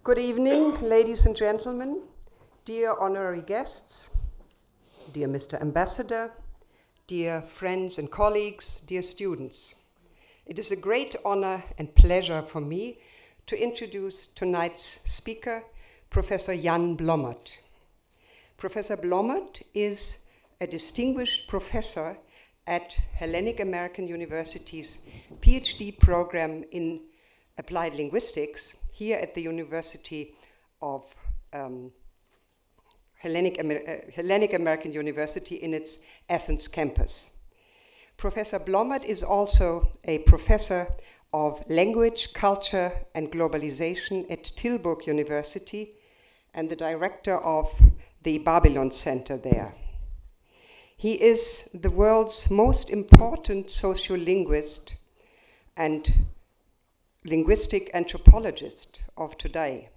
Good evening, ladies and gentlemen, dear honorary guests, dear Mr. Ambassador, dear friends and colleagues, dear students. It is a great honor and pleasure for me to introduce tonight's speaker, Professor Jan Blommaert. Professor Blommaert is a distinguished professor at Hellenic American University's PhD program in Applied Linguistics here at the University of Hellenic American University in its Athens campus. Professor Blommaert is also a professor of language, culture, and globalization at Tilburg University and the director of the Babylon Center there. He is the world's most important sociolinguist and linguistic anthropologist of today.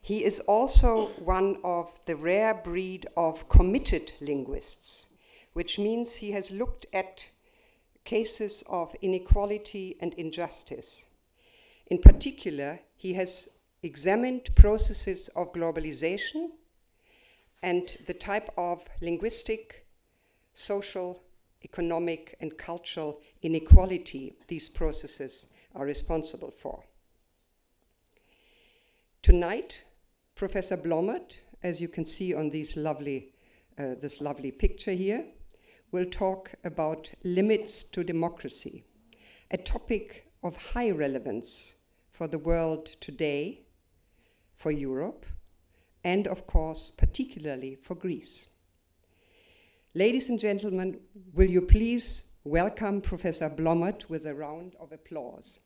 He is also one of the rare breed of committed linguists, which means he has looked at cases of inequality and injustice. In particular, he has examined processes of globalization and the type of linguistic, social, economic, and cultural inequality these processes are responsible for. Tonight, Professor Blommaert, as you can see on this lovely picture here, will talk about limits to democracy, a topic of high relevance for the world today, for Europe, and of course, particularly for Greece. Ladies and gentlemen, will you please welcome Professor Blommaert with a round of applause.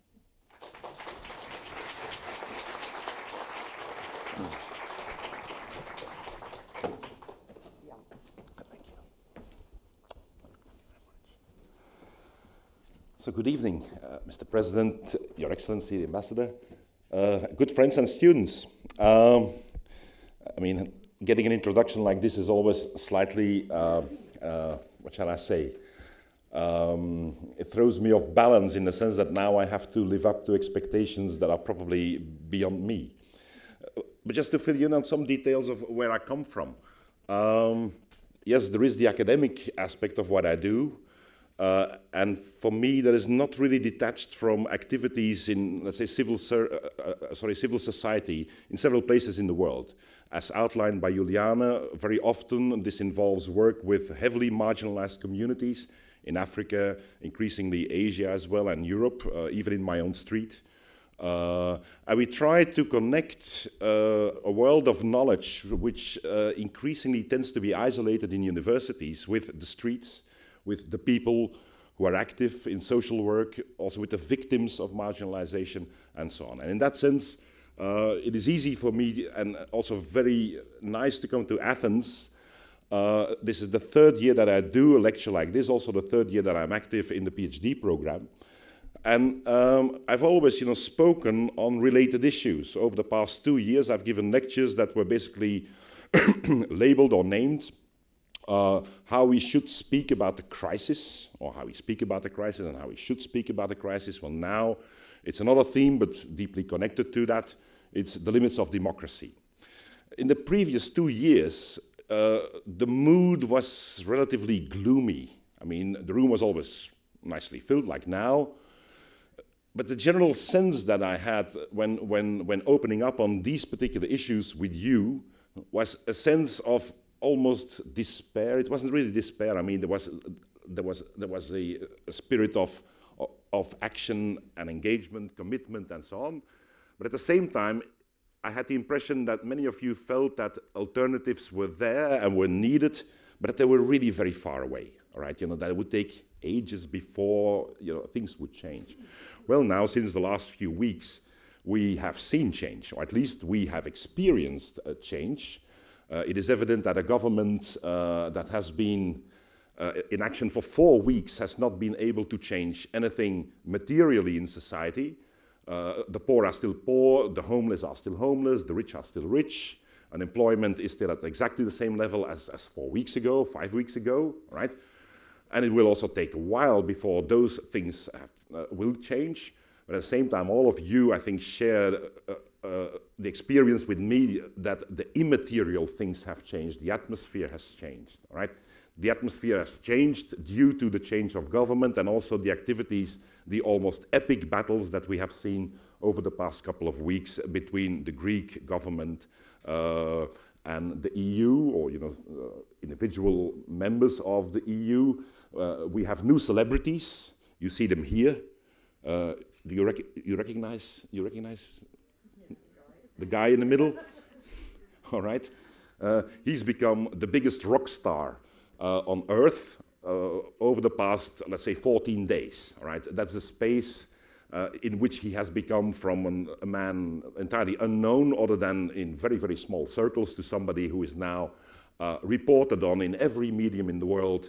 So good evening, Mr. President, Your Excellency, the Ambassador, good friends and students. I mean, getting an introduction like this is always slightly, what shall I say? It throws me off balance in the sense that now I have to live up to expectations that are probably beyond me. But just to fill you in on some details of where I come from. Yes, there is the academic aspect of what I do. And for me, that is not really detached from activities in, let's say, civil society in several places in the world. As outlined by Juliana, very often this involves work with heavily marginalized communities in Africa, increasingly Asia as well, and Europe, even in my own street. And we try to connect a world of knowledge which increasingly tends to be isolated in universities with the streets, with the people who are active in social work, also with the victims of marginalization, and so on. And in that sense, it is easy for me and also very nice to come to Athens. This is the third year that I do a lecture like this, also the third year that I'm active in the PhD program. And I've always, spoken on related issues. Over the past 2 years, I've given lectures that were basically labeled or named how we should speak about the crisis, or how we speak about the crisis and how we should speak about the crisis. Well, now it's another theme, but deeply connected to that. It's the limits of democracy. In the previous 2 years, the mood was relatively gloomy. I mean, the room was always nicely filled, like now. But the general sense that I had when opening up on these particular issues with you was a sense of almost despair. It wasn't really despair. I mean, there was a spirit of action and engagement, commitment, and so on. But at the same time, I had the impression that many of you felt that alternatives were there and were needed, but that they were really very far away. All right, that it would take ages before things would change. Well, now since the last few weeks, we have seen change, or at least we have experienced a change. It is evident that a government that has been in action for 4 weeks has not been able to change anything materially in society. The poor are still poor, the homeless are still homeless, the rich are still rich. Unemployment is still at exactly the same level as 4 weeks ago, 5 weeks ago, right? And it will also take a while before those things will change. But at the same time, all of you, I think, share the experience with me that the immaterial things have changed. The atmosphere has changed, all right? The atmosphere has changed due to the change of government and also the activities, the almost epic battles that we have seen over the past couple of weeks between the Greek government and the EU, or individual members of the EU. We have new celebrities. You see them here. Do you recognize the guy in the middle? All right. He's become the biggest rock star on Earth over the past, let's say, 14 days. All right. That's the space in which he has become from a man entirely unknown, other than in very, very small circles, to somebody who is now reported on in every medium in the world,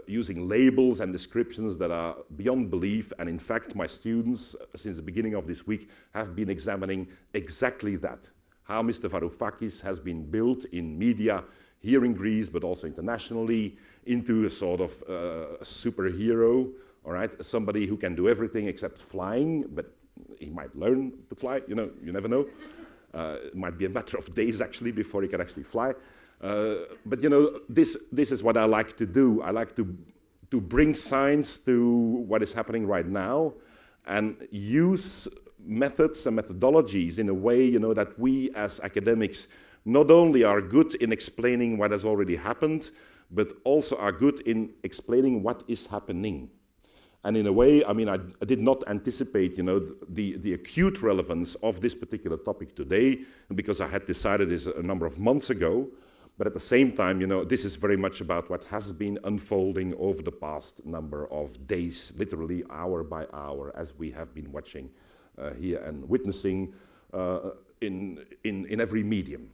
using labels and descriptions that are beyond belief. And in fact, my students, since the beginning of this week, have been examining exactly that, how Mr. Varoufakis has been built in media here in Greece, but also internationally, into a sort of superhero, all right? Somebody who can do everything except flying, but he might learn to fly, you never know. It might be a matter of days, actually, before he can actually fly. But this is what I like to do. I like to bring science to what is happening right now and use methods and methodologies in a way, that we as academics not only are good in explaining what has already happened, but also are good in explaining what is happening. And in a way, I mean, I did not anticipate, the acute relevance of this particular topic today, because I had decided this a number of months ago. But at the same time, this is very much about what has been unfolding over the past number of days, literally hour by hour, as we have been watching here and witnessing in every medium.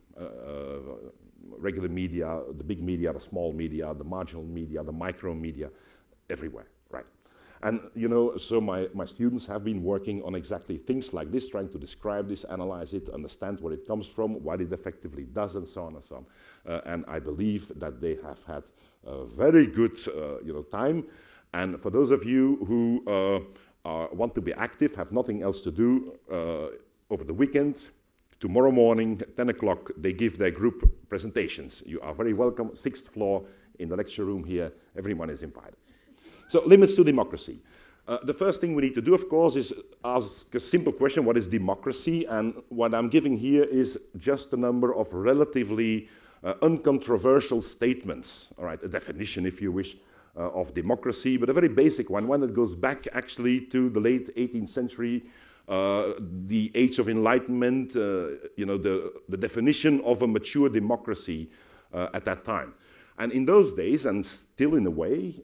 Regular media, the big media, the small media, the marginal media, the micro media, everywhere, right? And, so my students have been working on exactly things like this, trying to describe this, analyze it, understand where it comes from, what it effectively does, and so on and so on. And I believe that they have had a very good, time. And for those of you who want to be active, have nothing else to do over the weekend, tomorrow morning, 10 o'clock, they give their group presentations. You are very welcome, 6th floor in the lecture room here. Everyone is invited. So, limits to democracy. The first thing we need to do, of course, is ask a simple question: what is democracy? And what I'm giving here is just a number of relatively uncontroversial statements, all right, a definition, if you wish, of democracy, but a very basic one that goes back actually to the late 18th century, the Age of Enlightenment, the definition of a mature democracy at that time. And in those days, and still in a way,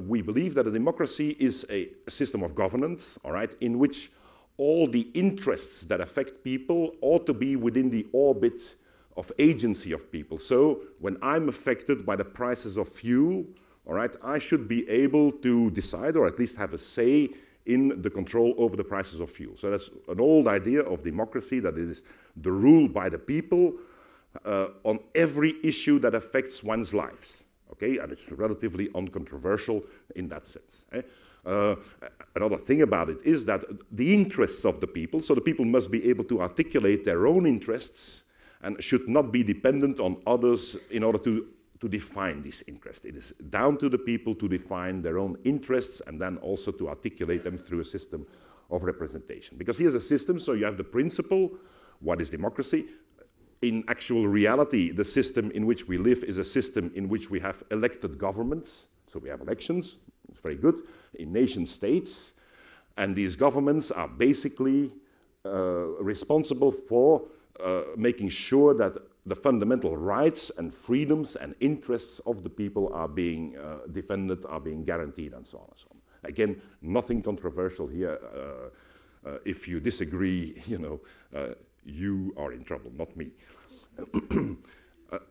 we believe that a democracy is a system of governance, all right, in which all the interests that affect people ought to be within the orbit of agency of people. So when I'm affected by the prices of fuel, all right, I should be able to decide, or at least have a say in the control over the prices of fuel. So that's an old idea of democracy, that it is the rule by the people on every issue that affects one's lives, okay? And it's relatively uncontroversial in that sense. Another thing about it is that the interests of the people, so the people must be able to articulate their own interests and should not be dependent on others in order to define this interest. It is down to the people to define their own interests and then also to articulate them through a system of representation. Because here's a system, so you have the principle, what is democracy? In actual reality, the system in which we live is a system in which we have elected governments. So we have elections, it's very good, in nation states. And these governments are basically responsible for making sure that the fundamental rights and freedoms and interests of the people are being defended, are being guaranteed, and so on and so on. Again, nothing controversial here. If you disagree, you are in trouble, not me.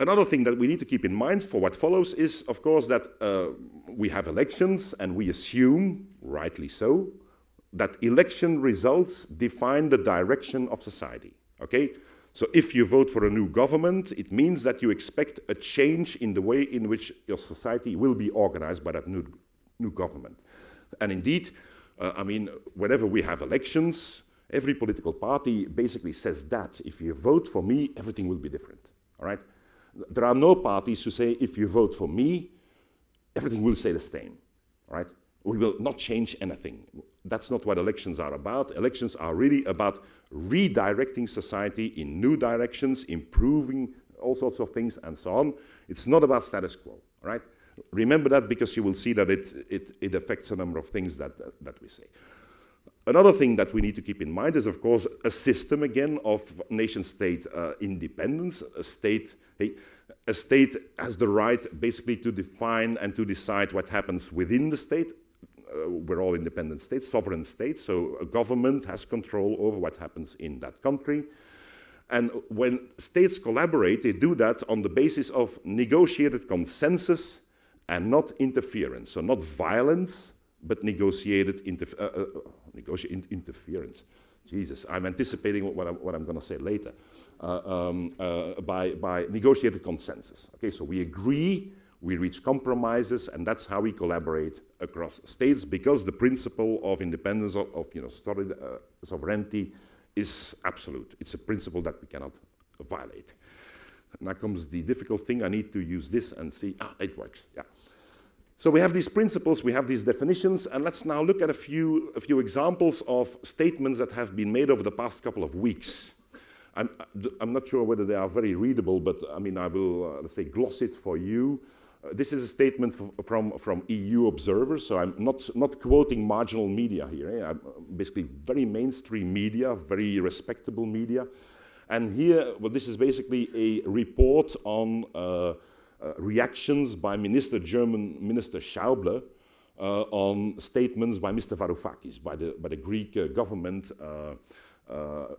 Another thing that we need to keep in mind for what follows is, of course, that we have elections, and we assume, rightly so, that election results define the direction of society, okay? So if you vote for a new government, it means that you expect a change in the way in which your society will be organized by that new government. And indeed, I mean, whenever we have elections, every political party basically says that if you vote for me, everything will be different, all right? There are no parties who say, if you vote for me, everything will stay the same, all right? We will not change anything. That's not what elections are about. Elections are really about redirecting society in new directions, improving all sorts of things, and so on. It's not about status quo, all right? Remember that, because you will see that it affects a number of things that we say. Another thing that we need to keep in mind is, of course, a system, again, of nation-state independence. A state has the right, basically, to define and to decide what happens within the state. We're all independent states, sovereign states, so a government has control over what happens in that country. And when states collaborate, they do that on the basis of negotiated consensus and not interference. So not violence, but negotiated interference. Jesus, I'm anticipating what I'm going to say later. By negotiated consensus. Okay, so we agree, we reach compromises, and that's how we collaborate across states, because the principle of independence, of sovereignty, is absolute. It's a principle that we cannot violate. Now comes the difficult thing. I need to use this and see, it works, yeah. So we have these principles, we have these definitions, and let's now look at a few examples of statements that have been made over the past couple of weeks. I'm not sure whether they are very readable, but I mean, I will, let's say, gloss it for you. This is a statement from EU observers, so I'm not quoting marginal media here. I'm basically very mainstream media, very respectable media. And here, well, this is basically a report on reactions by German Minister Schäuble on statements by Mr. Varoufakis, by the Greek government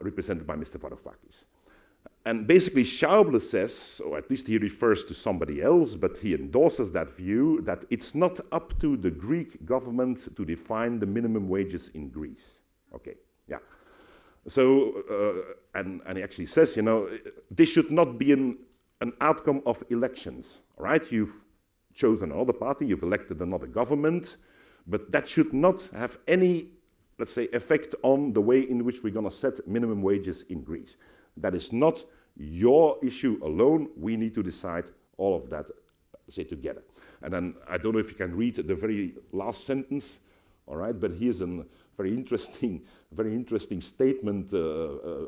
represented by Mr. Varoufakis. And basically Schäuble says, or at least he refers to somebody else, but he endorses that view, that it's not up to the Greek government to define the minimum wages in Greece. Okay, yeah. So, and he actually says, you know, this should not be an outcome of elections, all right? You've chosen another party, you've elected another government, but that should not have any, let's say, effect on the way in which we're going to set minimum wages in Greece. That is not your issue alone. We need to decide all of that, say, together. And then I don't know if you can read the very last sentence, all right? But here's a very interesting statement,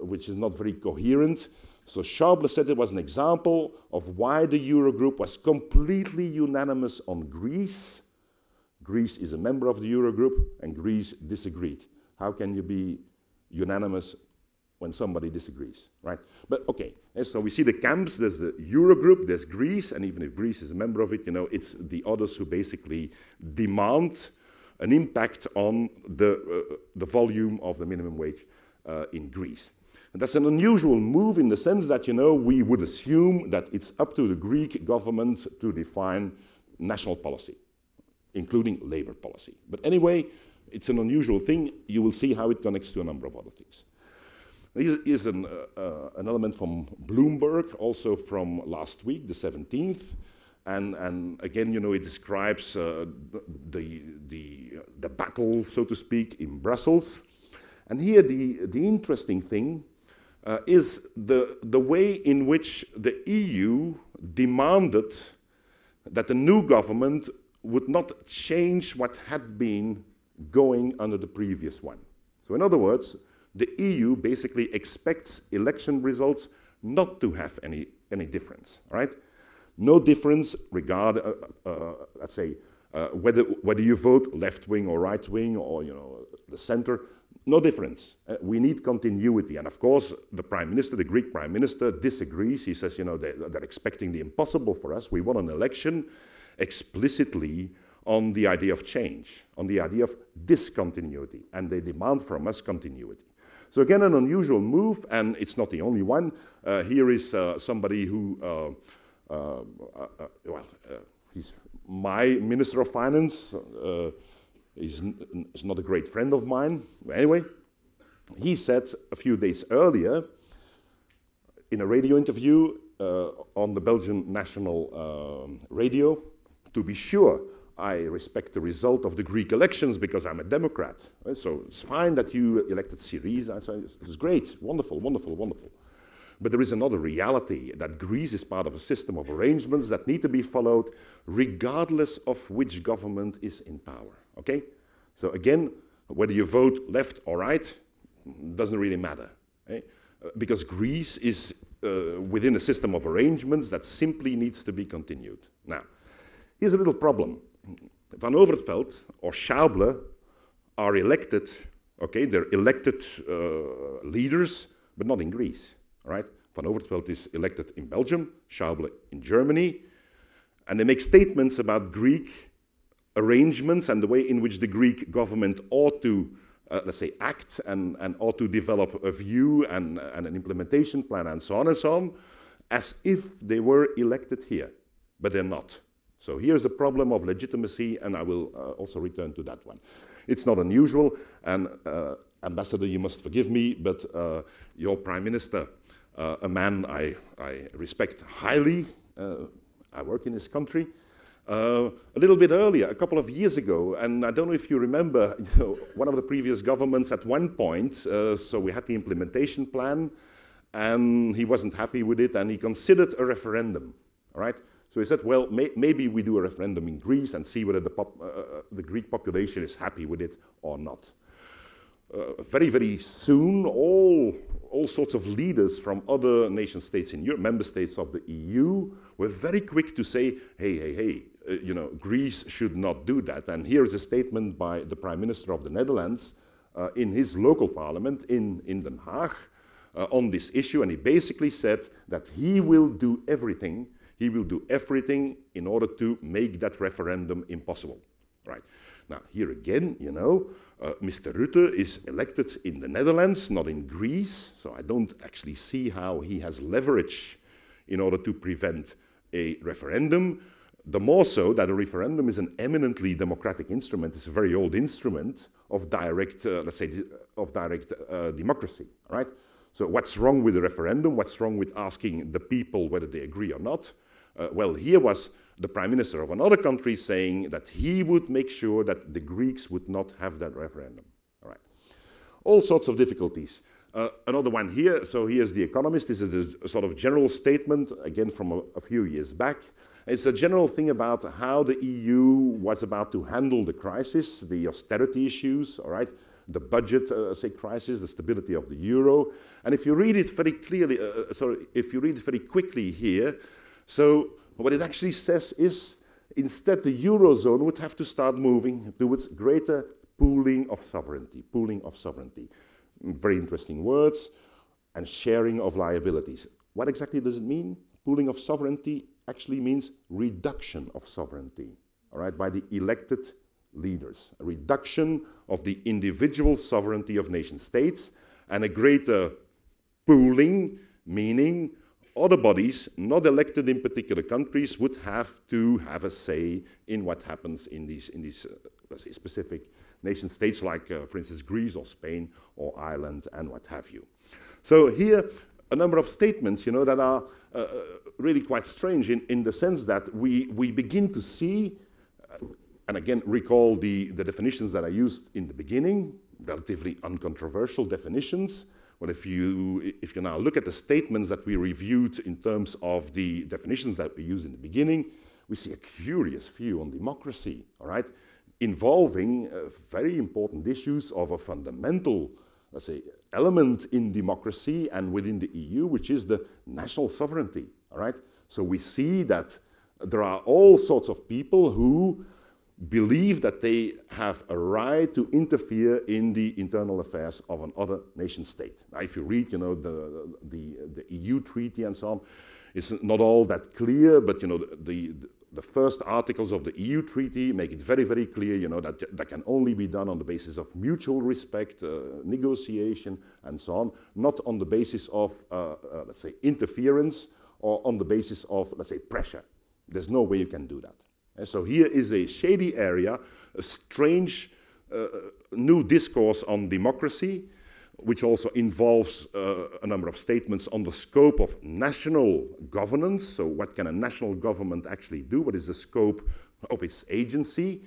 which is not very coherent. So Schäuble said it was an example of why the Eurogroup was completely unanimous on Greece. Greece is a member of the Eurogroup, and Greece disagreed. How can you be unanimous when somebody disagrees, right? But okay, and so we see the camps. There's the Eurogroup, there's Greece, and even if Greece is a member of it, you know, it's the others who basically demand an impact on the volume of the minimum wage in Greece. And that's an unusual move in the sense that, you know, we would assume that it's up to the Greek government to define national policy, including labor policy. But anyway, it's an unusual thing. You will see how it connects to a number of other things. Here's an element from Bloomberg, also from last week, the 17th. And again, you know, it describes the battle, so to speak, in Brussels. And here the interesting thing is the way in which the EU demanded that the new government would not change what had been going under the previous one. So in other words, the EU basically expects election results not to have any difference, right? No difference regarding, let's say, whether you vote left-wing or right-wing or, you know, the center. No difference. We need continuity. And of course, the Prime Minister, the Greek Prime Minister, disagrees. He says, you know, they're expecting the impossible for us. We want an election explicitly on the idea of change, on the idea of discontinuity. And they demand from us continuity. So again, an unusual move, and it's not the only one. Here is somebody who, he's my Minister of Finance. He's not a great friend of mine. Anyway, he said a few days earlier in a radio interview on the Belgian national radio, to be sure, I respect the result of the Greek elections because I'm a Democrat. So it's fine that you elected Syriza. I say, this is great, wonderful, wonderful, wonderful. But there is another reality, that Greece is part of a system of arrangements that need to be followed regardless of which government is in power, okay? So again, whether you vote left or right, doesn't really matter, okay? Because Greece is within a system of arrangements that simply needs to be continued. Now, here's a little problem. Van Overveld or Schäuble are elected, okay, they're elected leaders, but not in Greece. All right? Van Overveld is elected in Belgium, Schäuble in Germany, and they make statements about Greek arrangements and the way in which the Greek government ought to, let's say, act and ought to develop a view and an implementation plan and so on, as if they were elected here, but they're not. So here's the problem of legitimacy, and I will also return to that one. It's not unusual, and Ambassador, you must forgive me, but your Prime Minister, a man I respect highly, I work in his country, a little bit earlier, a couple of years ago, and I don't know if you remember, one of the previous governments at one point, so we had the implementation plan, and he wasn't happy with it, and he considered a referendum, all right? So he said, well, maybe we do a referendum in Greece and see whether the Greek population is happy with it or not. Very, very soon, all sorts of leaders from other nation states in Europe, member states of the EU, were very quick to say, hey, Greece should not do that. And here is a statement by the Prime Minister of the Netherlands in his local parliament in Den Haag on this issue. And he basically said that he will do everything. He will do everything in order to make that referendum impossible. Right. Now, here again, Mr. Rutte is elected in the Netherlands, not in Greece, so I don't actually see how he has leverage in order to prevent a referendum. The more so that a referendum is an eminently democratic instrument. It's a very old instrument of direct, let's say, of direct democracy, right? So what's wrong with a referendum? What's wrong with asking the people whether they agree or not? Well, here was the Prime Minister of another country saying that he would make sure that the Greeks would not have that referendum. All right. All sorts of difficulties. Another one here, so here's The Economist. This is a sort of general statement, again from a few years back. It's a general thing about how the EU was about to handle the crisis, the austerity issues, all right, the budget, say, crisis, the stability of the euro. And if you read it very clearly, if you read it very quickly here, so what it actually says is, instead the Eurozone would have to start moving towards greater pooling of sovereignty. Very interesting words, and sharing of liabilities. What exactly does it mean? Pooling of sovereignty actually means reduction of sovereignty, all right, by the elected leaders. A reduction of the individual sovereignty of nation states, and a greater pooling, meaning other bodies, not elected in particular countries, would have to have a say in what happens in these let's say, specific nation states, like, for instance, Greece or Spain or Ireland and what have you. So here, a number of statements, that are really quite strange in the sense that we begin to see, and again, recall the definitions that I used in the beginning, relatively uncontroversial definitions. But if you now look at the statements that we reviewed in terms of the definitions that we used in the beginning, we see a curious view on democracy, all right, involving very important issues of a fundamental, let's say, element in democracy and within the EU, which is the national sovereignty, all right? So we see that there are all sorts of people who believe that they have a right to interfere in the internal affairs of another nation state. Now, if you read, the EU treaty and so on, it's not all that clear, but the first articles of the EU treaty make it very, very clear, that that can only be done on the basis of mutual respect, negotiation, and so on, not on the basis of, let's say, interference, or on the basis of, let's say, pressure. There's no way you can do that. And so here is a shady area, a strange new discourse on democracy, which also involves a number of statements on the scope of national governance. So what can a national government actually do? What is the scope of its agency.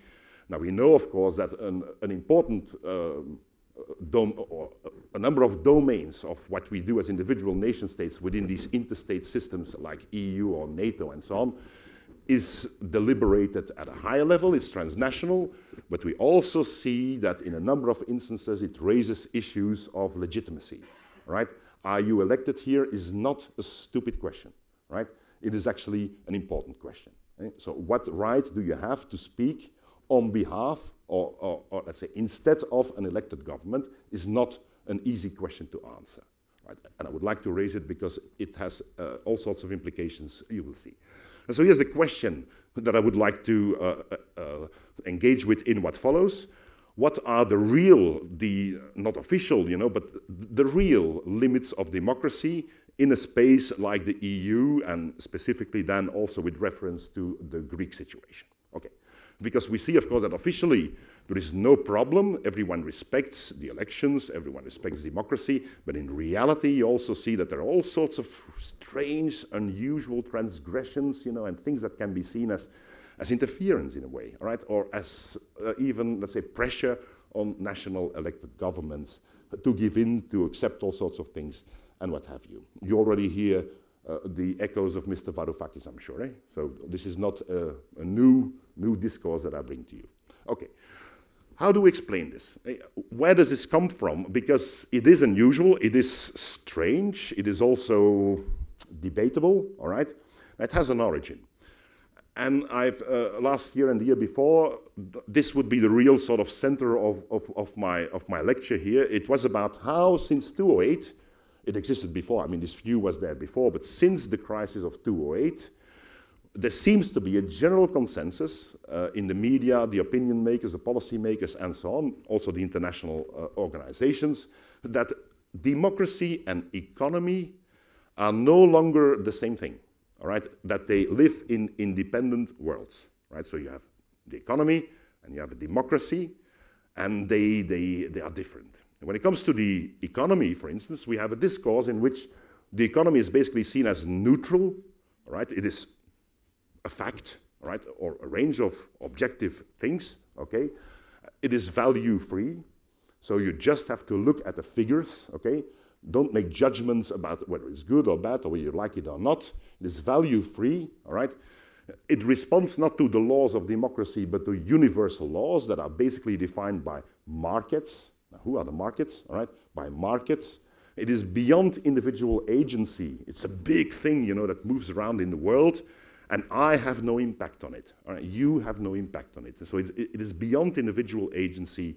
Now we know, of course, that an important a number of domains of what we do as individual nation states within these interstate systems like EU or NATO and so on is deliberated at a higher level, it's transnational, but we also see that in a number of instances it raises issues of legitimacy, right? Are you elected here is not a stupid question, right? It is actually an important question. Right? So what right do you have to speak on behalf or let's say instead of an elected government is not an easy question to answer. Right? And I would like to raise it because it has all sorts of implications you will see. And so here's the question that I would like to engage with in what follows. What are the real, not official, you know, but the real limits of democracy in a space like the EU and specifically then also with reference to the Greek situation? Okay. Because we see, of course, that officially there is no problem. Everyone respects the elections, everyone respects democracy, but in reality you also see that there are all sorts of strange, unusual transgressions, you know, and things that can be seen as interference in a way, all right, or as even, let's say, pressure on national elected governments to give in, to accept all sorts of things, and what have you. You already hear the echoes of Mr. Varoufakis, I'm sure, eh? So this is not a new discourse that I bring to you. Okay, how do we explain this? Where does this come from? Because it is unusual, it is strange, it is also debatable, all right? It has an origin. And I've, last year and the year before, this would be the real sort of center of my lecture here. It was about how, since 2008, it existed before, I mean, this view was there before, but since the crisis of 2008, there seems to be a general consensus in the media, the opinion makers, the policy makers, and so on, also the international organizations, that democracy and economy are no longer the same thing, all right? That they live in independent worlds, right? So you have the economy and you have a democracy, and they are different. When it comes to the economy, for instance, we have a discourse in which the economy is basically seen as neutral, right? It is a fact, right, or a range of objective things, okay? It is value-free, so you just have to look at the figures, okay? Don't make judgments about whether it's good or bad or whether you like it or not. It is value-free, all right? It responds not to the laws of democracy, but to universal laws that are basically defined by markets. Now, who are the markets? All right, by markets. It is beyond individual agency. It's a big thing, you know, that moves around in the world, and I have no impact on it. All right? You have no impact on it. So it is beyond individual agency.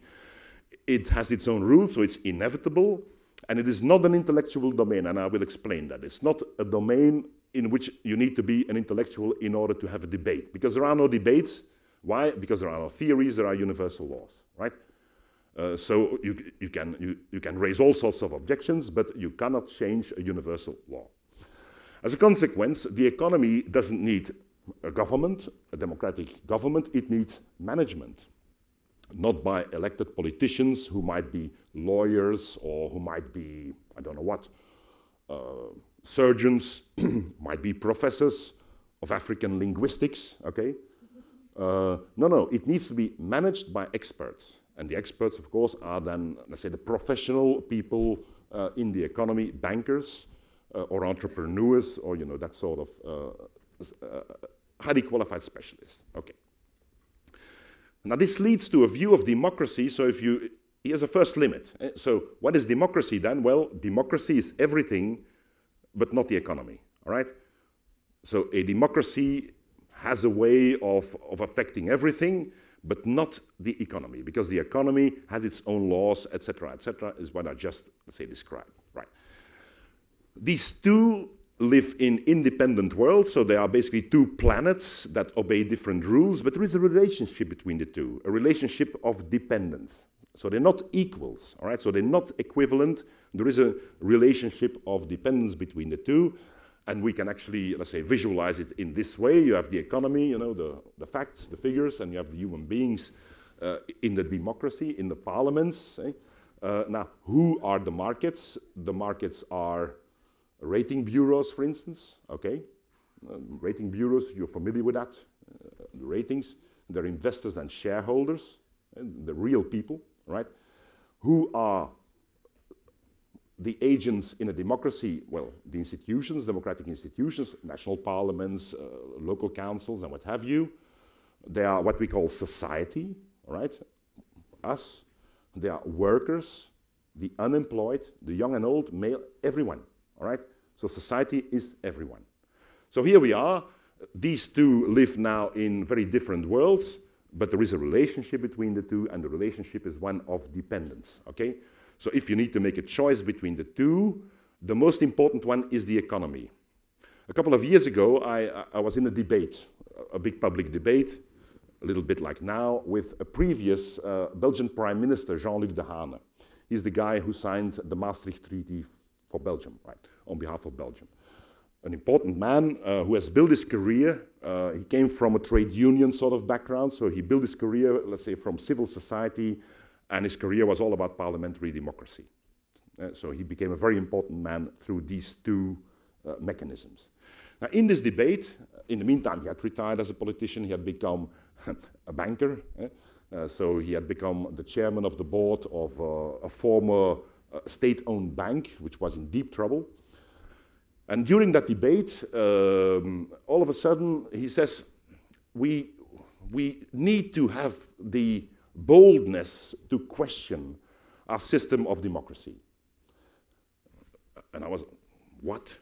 It has its own rules, so it's inevitable, and it is not an intellectual domain, and I will explain that. It's not a domain in which you need to be an intellectual in order to have a debate, because there are no debates. Why? Because there are no theories, there are universal laws, right? So you can raise all sorts of objections, but you cannot change a universal law. As a consequence, the economy doesn't need a government, a democratic government, it needs management. Not by elected politicians who might be lawyers or who might be, I don't know what, surgeons, might be professors of African linguistics, okay? No, it needs to be managed by experts. And the experts, of course, are then, let's say, the professional people in the economy, bankers or entrepreneurs, or, you know, that sort of highly qualified specialists. Okay. Now, this leads to a view of democracy. So here's a first limit. So what is democracy then? Well, democracy is everything, but not the economy, all right? So a democracy has a way of affecting everything, but not the economy, because the economy has its own laws, etc., is what I just, let's say, described, right? These two live in independent worlds, so they are basically two planets that obey different rules, but there is a relationship between the two, a relationship of dependence. So they're not equals, all right? So they're not equivalent. There is a relationship of dependence between the two, and we can actually, let's say, visualize it in this way. You have the economy, you know, the facts, the figures, and you have the human beings in the democracy, in the parliaments. Now, who are the markets? The markets are rating bureaus, for instance, okay? Rating bureaus, you're familiar with that, the ratings. they're investors and shareholders, the real people, right, who are the agents in a democracy, well, the institutions, democratic institutions, national parliaments, local councils, and what have you. They are what we call society, right? Us. They are workers, the unemployed, the young and old, male, everyone, all right? So society is everyone. So here we are. These two live now in very different worlds, but there is a relationship between the two, and the relationship is one of dependence, okay? So if you need to make a choice between the two, the most important one is the economy. A couple of years ago, I was in a debate, a big public debate, a little bit like now, with a previous Belgian Prime Minister, Jean-Luc Dehaene. He's the guy who signed the Maastricht Treaty for Belgium, right, on behalf of Belgium. An important man who has built his career. He came from a trade union sort of background, so he built his career, let's say, from civil society, and his career was all about parliamentary democracy. So he became a very important man through these two mechanisms. Now, in this debate, in the meantime, he had retired as a politician, he had become a banker, so he had become the chairman of the board of a former state-owned bank, which was in deep trouble. And during that debate, all of a sudden, he says, we need to have the boldness to question our system of democracy. And I was, what?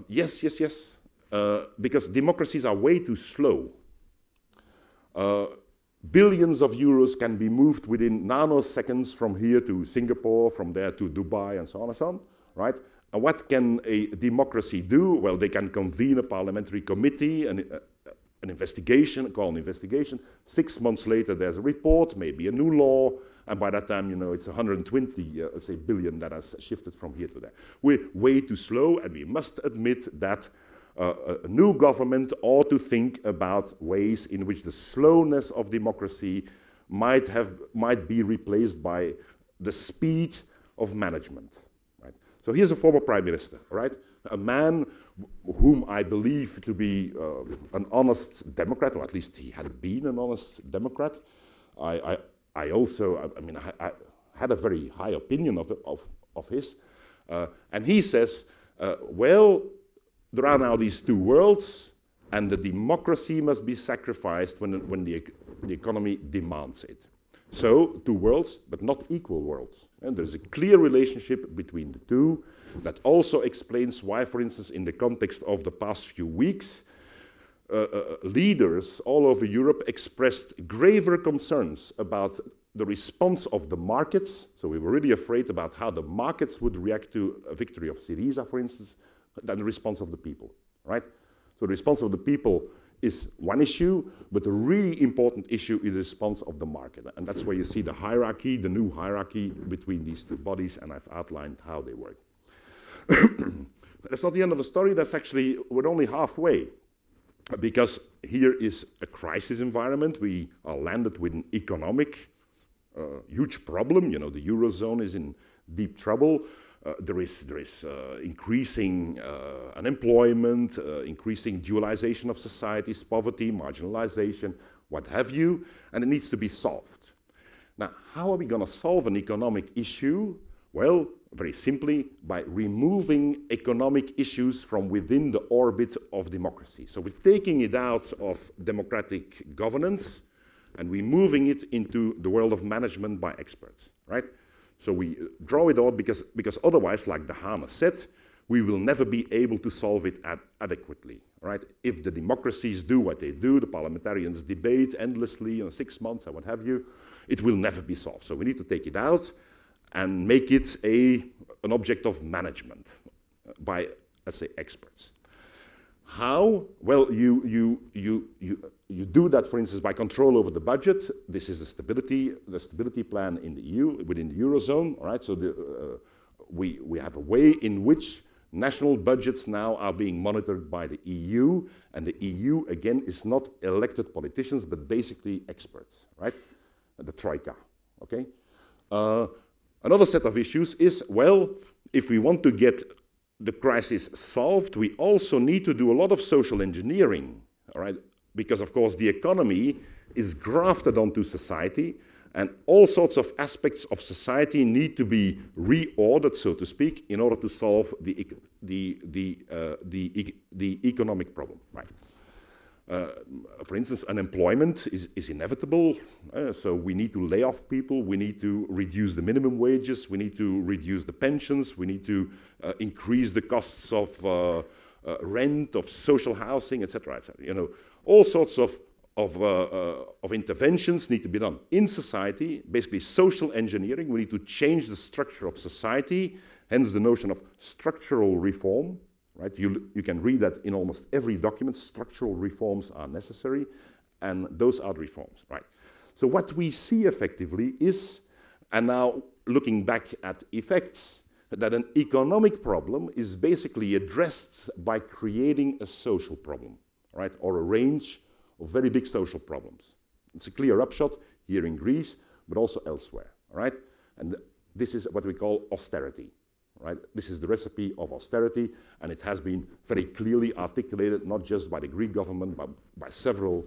Yes, because democracies are way too slow. Billions of euros can be moved within nanoseconds from here to Singapore, from there to Dubai, and so on, right? And what can a democracy do? Well, they can convene a parliamentary committee, an investigation, call an investigation. 6 months later, there's a report, maybe a new law, and by that time, you know, it's 120, let's say, billion that has shifted from here to there. We're way too slow, and we must admit that a new government ought to think about ways in which the slowness of democracy might be replaced by the speed of management. Right? So here's a former prime minister, right? A man whom I believe to be an honest Democrat, or at least he had been an honest Democrat. I had a very high opinion of his. And he says, well, there are now these two worlds, and the democracy must be sacrificed when the economy demands it. So, two worlds, but not equal worlds. And there's a clear relationship between the two that also explains why, for instance, in the context of the past few weeks, leaders all over Europe expressed graver concerns about the response of the markets. So we were really afraid about how the markets would react to a victory of Syriza, for instance, than the response of the people, right? So the response of the people is one issue, but the really important issue is the response of the market. And that's where you see the hierarchy, the new hierarchy between these two bodies, and I've outlined how they work. That's not the end of the story. That's actually, we're only halfway, because here is a crisis environment. We are landed with an economic huge problem. You know, the Eurozone is in deep trouble. There is increasing unemployment, increasing dualization of societies, poverty, marginalization, what have you, and it needs to be solved. Now, how are we going to solve an economic issue? Well, very simply, by removing economic issues from within the orbit of democracy. So we're taking it out of democratic governance, and we're moving it into the world of management by experts, right? So we draw it out because otherwise, like Dehaene said, we will never be able to solve it adequately, right? If the democracies do what they do, the parliamentarians debate endlessly, 6 months and what have you, it will never be solved. So we need to take it out and make it an object of management by, let's say, experts. How? Well, you do that, for instance, by control over the budget. This is the stability plan in the EU, within the Eurozone, all right? So we have a way in which national budgets now are being monitored by the EU, and the EU, again, is not elected politicians, but basically experts, right? The Troika, okay? Another set of issues is, well, if we want to get the crisis solved, we also need to do a lot of social engineering, all right? because of course the economy is grafted onto society, and all sorts of aspects of society need to be reordered, so to speak, in order to solve the economic problem. Right. For instance, unemployment is inevitable, so we need to lay off people, we need to reduce the minimum wages, we need to reduce the pensions, we need to increase the costs of rent, of social housing, etc., etc. You know, all sorts of interventions need to be done in society, basically social engineering. We need to change the structure of society, hence the notion of structural reform. Right? You can read that in almost every document. Structural reforms are necessary, and those are the reforms. Right? So what we see effectively is, and now looking back at effects, that an economic problem is basically addressed by creating a social problem, right? Or a range of very big social problems. It's a clear upshot here in Greece, but also elsewhere, right? And this is what we call austerity. Right? This is the recipe of austerity, and it has been very clearly articulated, not just by the Greek government, but by several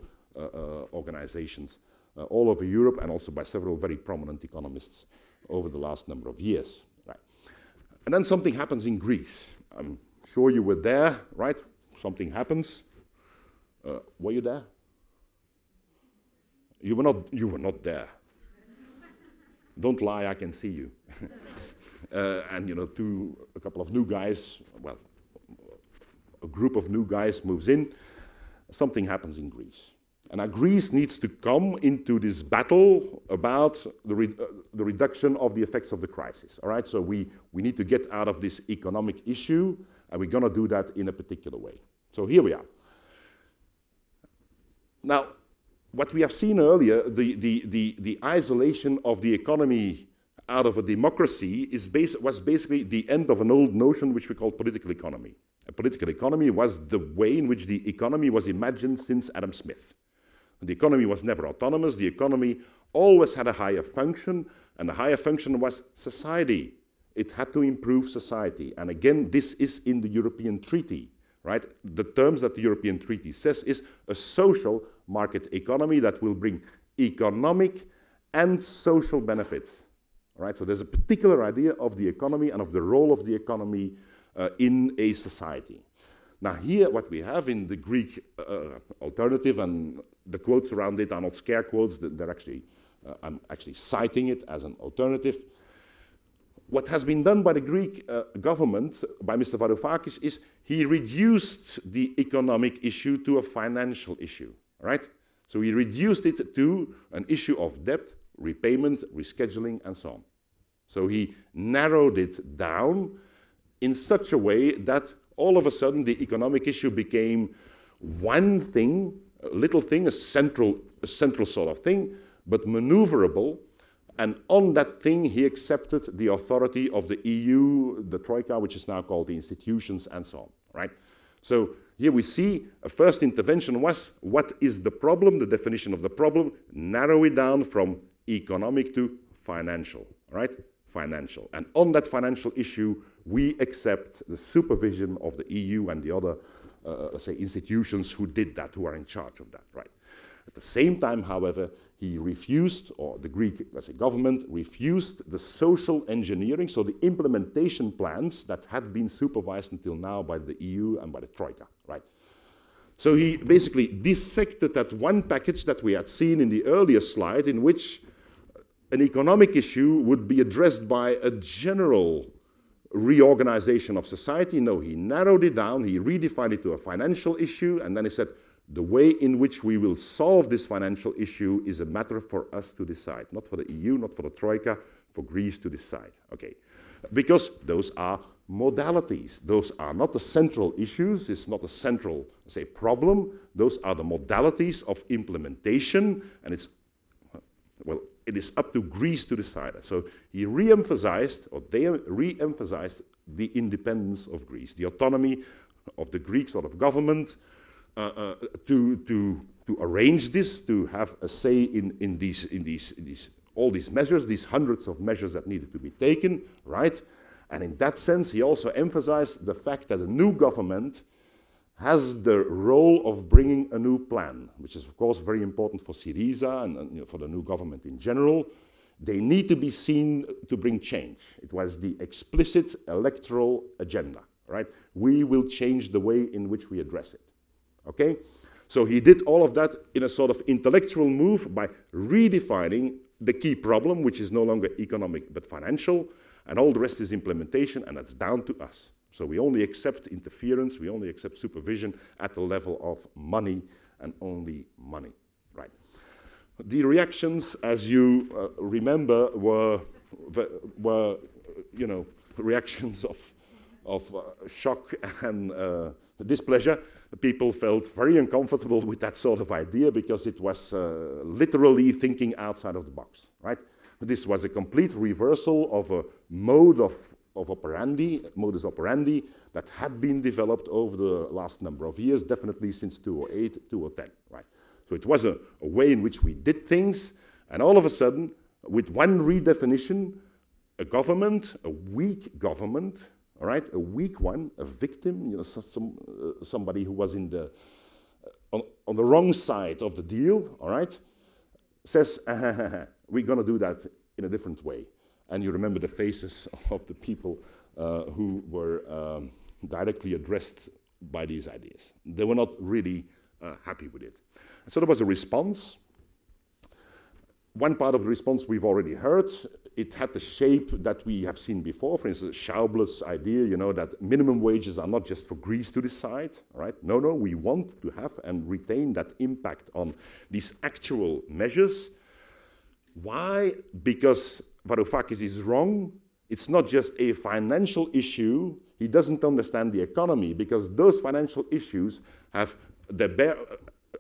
organizations all over Europe, and also by several very prominent economists over the last number of years. Right? And then something happens in Greece. I'm sure you were there, right? Something happens. Were you there? You were not there. Don't lie, I can see you. And you know, a couple of new guys, well, a group of new guys moves in, something happens in Greece. And now Greece needs to come into this battle about the reduction of the effects of the crisis, all right? So we need to get out of this economic issue, and we're gonna do that in a particular way. So here we are. Now, what we have seen earlier, the isolation of the economy out of a democracy was basically the end of an old notion which we call political economy. A political economy was the way in which the economy was imagined since Adam Smith. The economy was never autonomous. The economy always had a higher function, and the higher function was society. It had to improve society. And again, this is in the European Treaty, right? The terms that the European Treaty says is a social market economy that will bring economic and social benefits. Right? So there's a particular idea of the economy and of the role of the economy in a society. Now here what we have in the Greek alternative, and the quotes around it are not scare quotes, they're actually, I'm actually citing it as an alternative. What has been done by the Greek government, by Mr. Varoufakis, is he reduced the economic issue to a financial issue, right? So he reduced it to an issue of debt, repayment, rescheduling, and so on. So he narrowed it down in such a way that all of a sudden the economic issue became one thing, a little thing, a central sort of thing, but maneuverable. And on that thing he accepted the authority of the EU, the Troika, which is now called the institutions, and so on, right? So here we see a first intervention was, what is the problem, the definition of the problem, narrow it down from economic to financial, right? Financial. And on that financial issue, we accept the supervision of the EU and the other, let's say, institutions who did that, who are in charge of that, right? At the same time, however, he refused, or the Greek, let's say, government refused the social engineering, so the implementation plans that had been supervised until now by the EU and by the Troika, right? So he basically dissected that one package that we had seen in the earlier slide, in which an economic issue would be addressed by a general reorganization of society. No, he narrowed it down, he redefined it to a financial issue, and then he said, the way in which we will solve this financial issue is a matter for us to decide, not for the EU, not for the Troika, for Greece to decide. Okay, because those are modalities. Those are not the central issues. It's not a central, say, problem. Those are the modalities of implementation, and it's, well, it is up to Greece to decide it. So he re-emphasized, or they re-emphasized, the independence of Greece, the autonomy of the Greek sort of government, to arrange this, to have a say in all these measures, these hundreds of measures that needed to be taken, right? And in that sense, he also emphasized the fact that a new government has the role of bringing a new plan, which is of course very important for Syriza and for the new government in general. They need to be seen to bring change. It was the explicit electoral agenda, right? We will change the way in which we address it, okay? So he did all of that in a sort of intellectual move by redefining the key problem, which is no longer economic but financial, and all the rest is implementation, and that's down to us. So we only accept interference, we only accept supervision at the level of money and only money, right? The reactions, as you remember, were you know, reactions of shock and displeasure. People felt very uncomfortable with that sort of idea because it was literally thinking outside of the box, right? This was a complete reversal of a mode of modus operandi that had been developed over the last number of years, definitely since 2008, 2010, right? So it was a way in which we did things, and all of a sudden, with one redefinition, a government, a weak government, all right, a weak one, a victim, you know, somebody who was in the, on the wrong side of the deal, all right, says, we're going to do that in a different way. And you remember the faces of the people who were directly addressed by these ideas. They were not really happy with it. And so there was a response. One part of the response we've already heard. It had the shape that we have seen before. For instance, Schäuble's idea, you know, that minimum wages are not just for Greece to decide, right? No, we want to have and retain that impact on these actual measures. Why? Because Varoufakis is wrong. It's not just a financial issue. He doesn't understand the economy because those financial issues have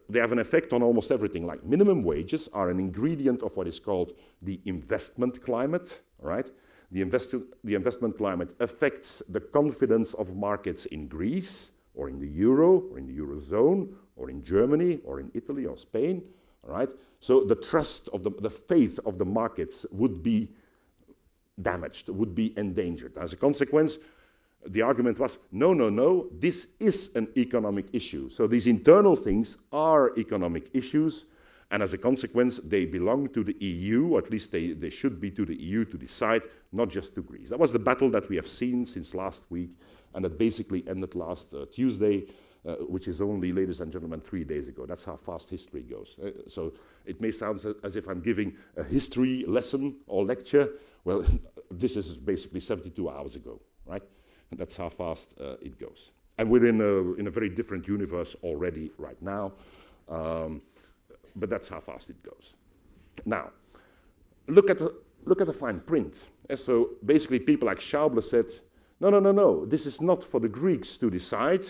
they have an effect on almost everything. Like minimum wages are an ingredient of what is called the investment climate, right? The investment climate affects the confidence of markets in Greece, or in the euro, or in the eurozone, or in Germany, or in Italy, or Spain, right? So the trust of the faith of the markets would be damaged, would be endangered. As a consequence, the argument was, no, this is an economic issue. So these internal things are economic issues, and as a consequence, they belong to the EU, or at least they should be to the EU to decide, not just to Greece. That was the battle that we have seen since last week, and that basically ended last Tuesday, which is only, ladies and gentlemen, 3 days ago. That's how fast history goes. So it may sound as if I'm giving a history lesson or lecture. Well, this is basically 72 hours ago, right? And that's how fast it goes. And we're in a very different universe already right now, but that's how fast it goes. Now, look at the fine print. So basically people like Schäuble said, no, this is not for the Greeks to decide.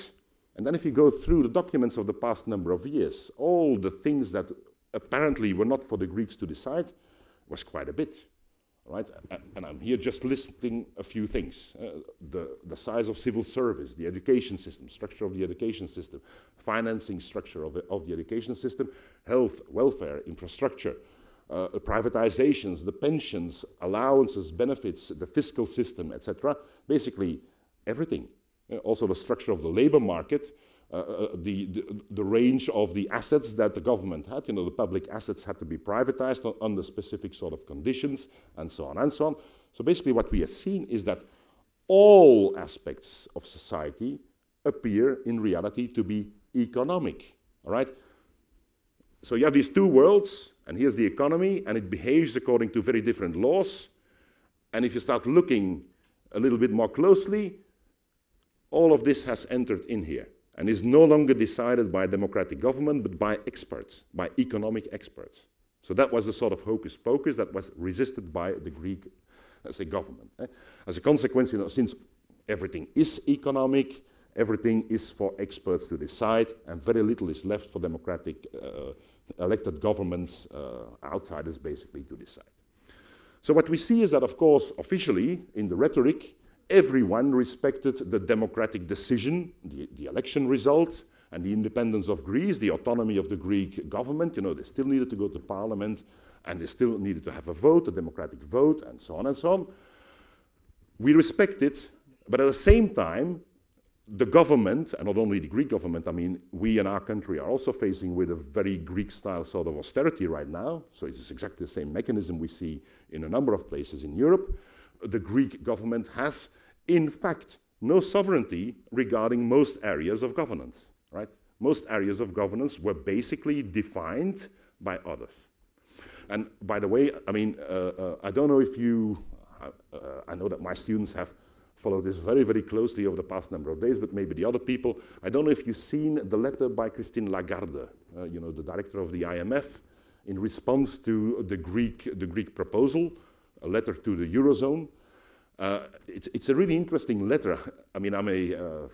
And then if you go through the documents of the past number of years, all the things that apparently were not for the Greeks to decide was quite a bit. Right? And I'm here just listing a few things. The size of civil service, the education system, structure of the education system, financing structure of the education system, health, welfare, infrastructure, privatizations, the pensions, allowances, benefits, the fiscal system, etc. Basically, everything. Also the structure of the labor market, the range of the assets that the government had. You know, the public assets had to be privatized under specific sort of conditions, and so on and so on. So basically what we have seen is that all aspects of society appear in reality to be economic, all right? So you have these two worlds, and here's the economy, and it behaves according to very different laws. And if you start looking a little bit more closely, all of this has entered in here, and is no longer decided by democratic government, but by experts, by economic experts. So that was the sort of hocus pocus that was resisted by the Greek, let's say, government. As a consequence, you know, since everything is economic, everything is for experts to decide, and very little is left for democratic elected governments, outsiders basically, to decide. So what we see is that, of course, officially, in the rhetoric, everyone respected the democratic decision, the election result, and the independence of Greece, the autonomy of the Greek government. You know, they still needed to go to parliament, and they still needed to have a vote, a democratic vote, and so on and so on. We respect it, but at the same time, the government, and not only the Greek government, I mean, we in our country are also facing with a very Greek-style sort of austerity right now. So it's exactly the same mechanism we see in a number of places in Europe. The Greek government has, in fact, no sovereignty regarding most areas of governance, right? Most areas of governance were basically defined by others. And by the way, I mean, I don't know if you, I know that my students have followed this very, very closely over the past number of days, but maybe the other people, I don't know if you've seen the letter by Christine Lagarde, you know, the director of the IMF, in response to the Greek proposal, a letter to the Eurozone. It's a really interesting letter. I mean, I'm a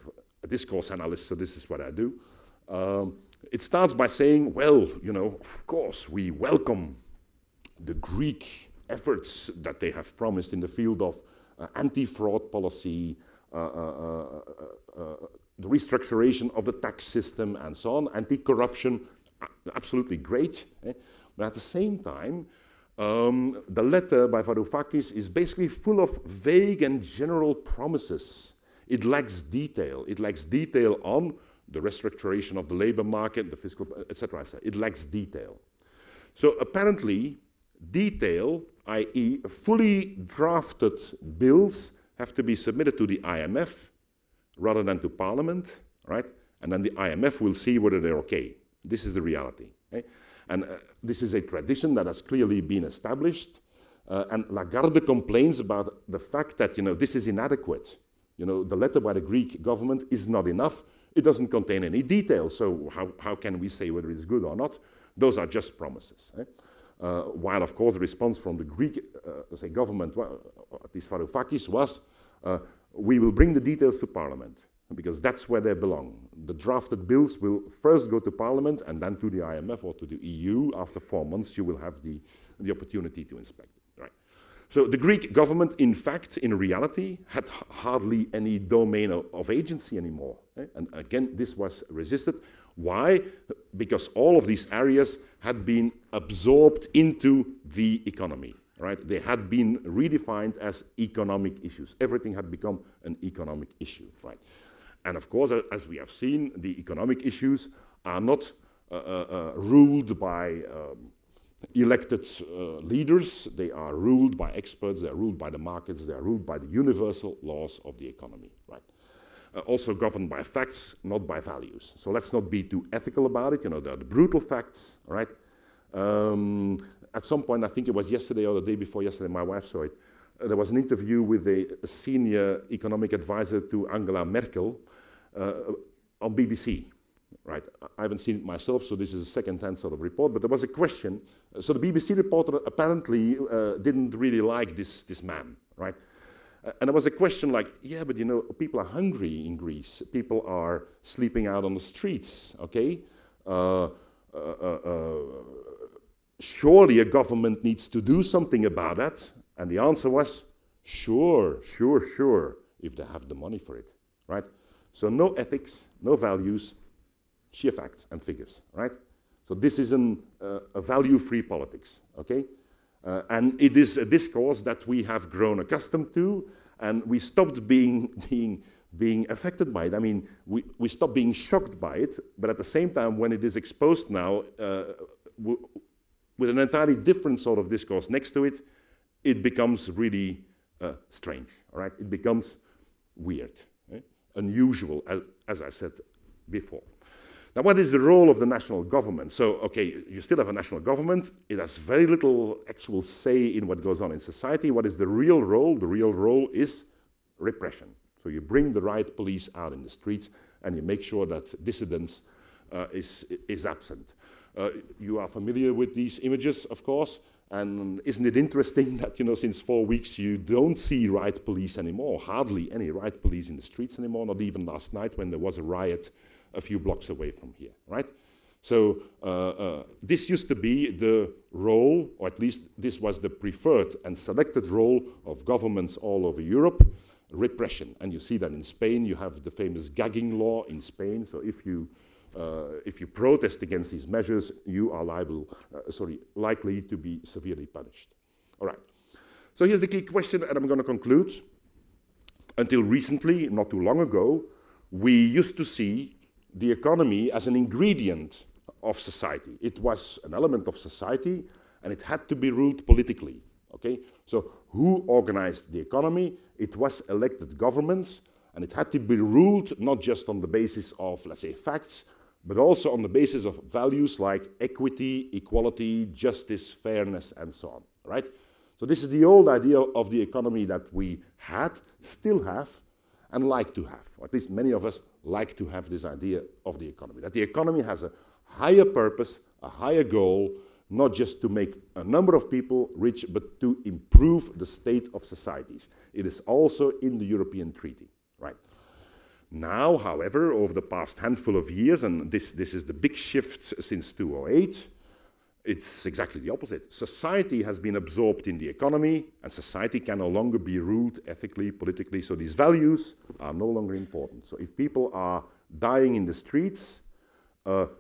discourse analyst, so this is what I do. It starts by saying, well, you know, of course, we welcome the Greek efforts that they have promised in the field of anti-fraud policy, the restructuration of the tax system and so on, anti-corruption, absolutely great. But at the same time, the letter by Varoufakis is basically full of vague and general promises. It lacks detail. It lacks detail on the restructuration of the labor market, the fiscal, etc. It lacks detail. So apparently, detail, i.e. fully drafted bills, have to be submitted to the IMF rather than to Parliament, right? And then the IMF will see whether they're okay. This is the reality. Okay? And this is a tradition that has clearly been established. And Lagarde complains about the fact that, you know, this is inadequate. You know, the letter by the Greek government is not enough. It doesn't contain any details. So how can we say whether it's good or not? Those are just promises. While, of course, the response from the Greek say government, well, at least Varoufakis, was, we will bring the details to Parliament, because that's where they belong. The drafted bills will first go to Parliament and then to the IMF or to the EU. After 4 months, you will have the opportunity to inspect it. Right? So the Greek government, in fact, in reality, had hardly any domain of agency anymore. And again, this was resisted. Why? Because all of these areas had been absorbed into the economy, right? They had been redefined as economic issues. Everything had become an economic issue, right? And of course, as we have seen, the economic issues are not ruled by elected leaders. They are ruled by experts, they are ruled by the markets, they are ruled by the universal laws of the economy, right? Also governed by facts, not by values. So let's not be too ethical about it. You know, the brutal facts, right? At some point, I think it was yesterday or the day before yesterday, my wife saw it. There was an interview with a senior economic advisor to Angela Merkel on BBC, right? I haven't seen it myself, so this is a second-hand sort of report, but there was a question. So the BBC reporter apparently didn't really like this man, right? And there was a question like, yeah, but you know, people are hungry in Greece. People are sleeping out on the streets, okay? Surely a government needs to do something about that. And the answer was, sure, if they have the money for it, right? So no ethics, no values, sheer facts and figures, right? So this is a value-free politics, okay? And it is a discourse that we have grown accustomed to, and we stopped being affected by it. I mean, we stopped being shocked by it, but at the same time, when it is exposed now, with an entirely different sort of discourse next to it, it becomes really strange, all right? It becomes weird, unusual, as I said before. Now, what is the role of the national government? So, okay, you still have a national government. It has very little actual say in what goes on in society. What is the real role? The real role is repression. So you bring the right police out in the streets and you make sure that dissidence is absent. You are familiar with these images, of course, and isn't it interesting that, you know, since 4 weeks you don't see riot police anymore, hardly any riot police in the streets anymore, not even last night when there was a riot a few blocks away from here, right? So this used to be the role, or at least this was the preferred and selected role of governments all over Europe, repression. And you see that in Spain, you have the famous gagging law in Spain. So if you protest against these measures, you are likely to be severely punished. All right. So here's the key question, and I'm going to conclude. Until recently, not too long ago, we used to see the economy as an ingredient of society. It was an element of society, and it had to be ruled politically. Okay? So who organized the economy? It was elected governments, and it had to be ruled not just on the basis of, let's say, facts, but also on the basis of values like equity, equality, justice, fairness, and so on. Right? So this is the old idea of the economy that we had, still have, and like to have. Or at least many of us like to have this idea of the economy, that the economy has a higher purpose, a higher goal, not just to make a number of people rich, but to improve the state of societies. It is also in the European Treaty, right? Now, however, over the past handful of years, and this is the big shift since 2008, it's exactly the opposite. Society has been absorbed in the economy, and society can no longer be ruled ethically, politically, so these values are no longer important. So if people are dying in the streets,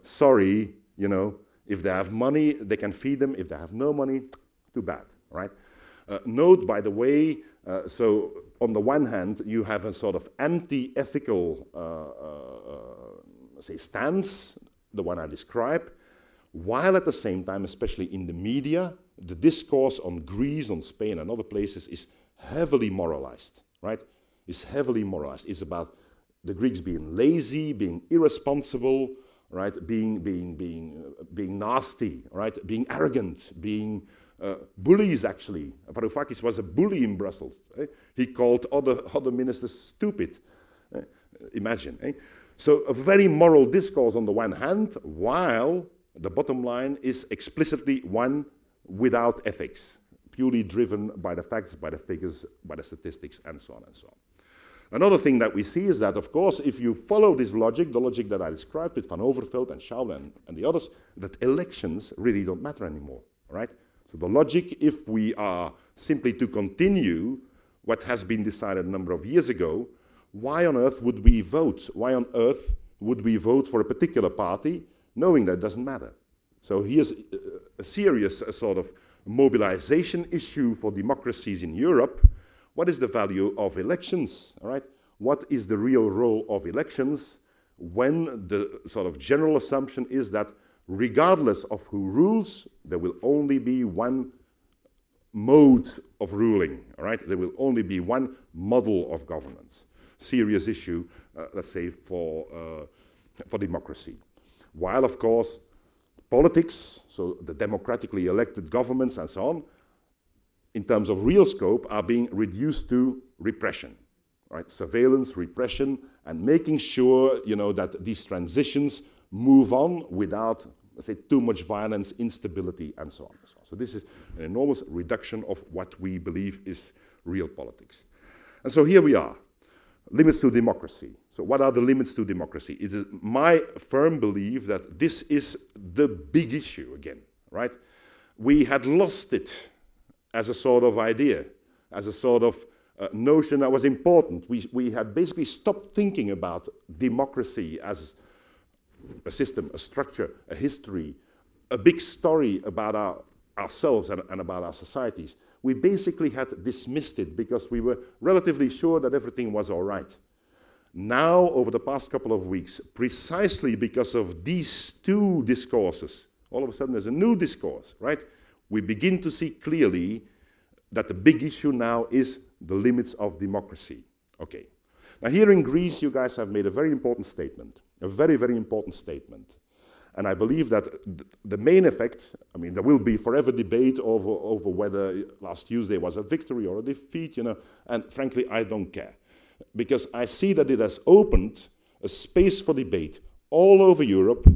sorry, you know, if they have money, they can feed them. If they have no money, too bad, right? Note, by the way, so on the one hand, you have a sort of anti-ethical, say, stance, the one I described, while at the same time, especially in the media, the discourse on Greece, on Spain, and other places is heavily moralized, right? It's heavily moralized. It's about the Greeks being lazy, being irresponsible, right? Being nasty, right? Being arrogant, being bullies, actually. Varoufakis was a bully in Brussels. Eh? He called other ministers stupid. Imagine. Eh? So a very moral discourse on the one hand, while the bottom line is explicitly one without ethics, purely driven by the facts, by the figures, by the statistics, and so on and so on. Another thing that we see is that, of course, if you follow this logic, the logic that I described with Van Overveld and Schauble and the others, that elections really don't matter anymore, right? So the logic, if we are simply to continue what has been decided a number of years ago, why on earth would we vote? Why on earth would we vote for a particular party, knowing that it doesn't matter? So here's a serious sort of mobilization issue for democracies in Europe. What is the value of elections, all right? What is the real role of elections when the sort of general assumption is that regardless of who rules, there will only be one mode of ruling, all right? There will only be one model of governance. Serious issue, let's say, for democracy. While, of course, politics, so the democratically elected governments and so on, in terms of real scope, are being reduced to repression, right? Surveillance, repression, and making sure, you know, that these transitions move on without, let's say, too much violence, instability, and so on. So this is an enormous reduction of what we believe is real politics. And so here we are, limits to democracy. So what are the limits to democracy? It is my firm belief that this is the big issue again, right? We had lost it as a sort of idea, as a sort of notion that was important. We had basically stopped thinking about democracy as a system, a structure, a history, a big story about ourselves and about our societies. We basically had dismissed it because we were relatively sure that everything was all right. Now, over the past couple of weeks, precisely because of these two discourses, all of a sudden there's a new discourse, right? We begin to see clearly that the big issue now is the limits of democracy. Okay. Now here in Greece, you guys have made a very important statement, a very, very important statement. And I believe that the main effect, I mean, there will be forever debate over whether last Tuesday was a victory or a defeat, you know, and frankly, I don't care. Because I see that it has opened a space for debate all over Europe,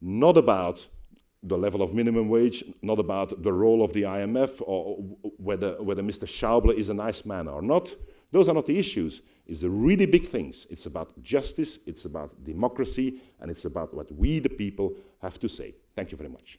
not about the level of minimum wage, not about the role of the IMF or whether Mr. Schauble is a nice man or not. Those are not the issues. It's the really big things. It's about justice, it's about democracy, and it's about what we, the people, have to say. Thank you very much.